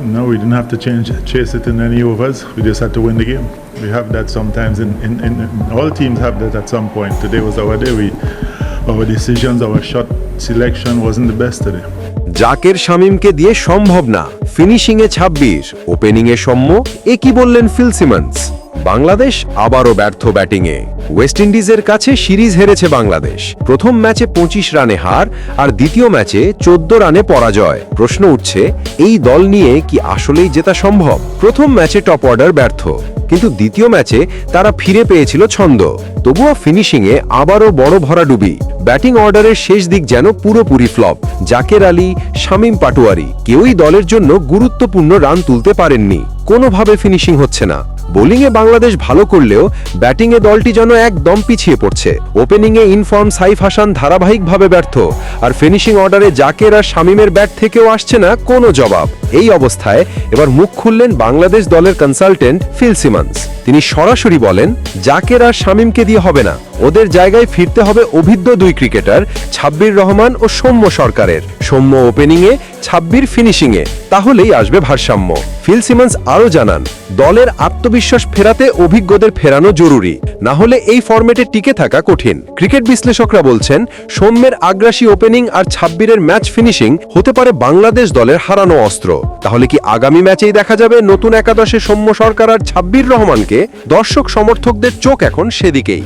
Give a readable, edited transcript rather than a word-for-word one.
No, we didn't have to chase it in any overs. We just had to win the game. We have that sometimes in all teams have that at some point. Today was our day. Our decisions, our shot selection wasn't the best today. Zaker শামীমকে দিয়ে সম্ভব না, ফিনিশিংয়ে ২৬, ওপেনিংয়ে সৌম্য, এ কি বললেন Phil Simmons. Bangladesh আবারও ব্যর্থ ব্যাটিংয়ে। West ইন্ডিজের কাছে সিরিজ হেরেছে বাংলাদেশ। প্রথম ম্যাচে ২৫ রানে হার আর দ্বিতীয় ম্যাচে ১৪ রানে পরাজয়। প্রশ্ন উঠছে, এই দল নিয়ে কি আসলেই জেতা সম্ভব? প্রথম ম্যাচে টপ অর্ডার ব্যর্থ, কিন্তু দ্বিতীয় ম্যাচে তারা ফিরে পেয়েছিল ছন্দ। তবুও ফিনিশিংয়ে আবারও বড় ভরাডুবি। ব্যাটিং অর্ডারের শেষ দিক যেন পুরোপুরি ফ্লপ। জাকের আলী, শামীম পাটোয়ারি কেউই দলের জন্য গুরুত্বপূর্ণ রান তুলতে পারেননি। কোনোভাবে ফিনিশিং হচ্ছে না। বোলিংয়ে বাংলাদেশ ভালো করলেও ব্যাটিংয়ে দলটি যেন একদম পিছিয়ে পড়ছে। ওপেনিংয়ে ইনফর্ম সাইফ হাসান ধারাবাহিকভাবে ব্যর্থ, আর ফিনিশিং অর্ডারে জাকের আর শামীমের ব্যাট থেকেও আসছে না কোনো জবাব। এই অবস্থায় এবার মুখ খুললেন বাংলাদেশ দলের কনসালটেন্ট ফিল সিমন্স। তিনি সরাসরি বলেন, জাকের আর শামীমকে দিয়ে হবে না, ওদের জায়গায় ফিরতে হবে অভিজ্ঞ দুই ক্রিকেটার ছাব্বির রহমান ও সৌম্য সরকারের। সৌম্য ওপেনিংয়ে, ছাব্বির ফিনিশিংয়ে, তাহলেই আসবে ভারসাম্য। ফিল সিমন্স আরও জানান, দলের আত্মবিশ্বাস ফেরাতে অভিজ্ঞদের ফেরানো জরুরি, না হলে এই ফরম্যাটে টিকে থাকা কঠিন। ক্রিকেট বিশ্লেষকরা বলছেন, সৌম্যের আগ্রাসী ওপেনিং আর ছাব্বিরের ম্যাচ ফিনিশিং হতে পারে বাংলাদেশ দলের হারানো অস্ত্র। তাহলে কি আগামী ম্যাচেই দেখা যাবে নতুন একাদশে সৌম্য সরকার আর ছাব্বির রহমানকে? দর্শক সমর্থকদের চোখ এখন সেদিকেই।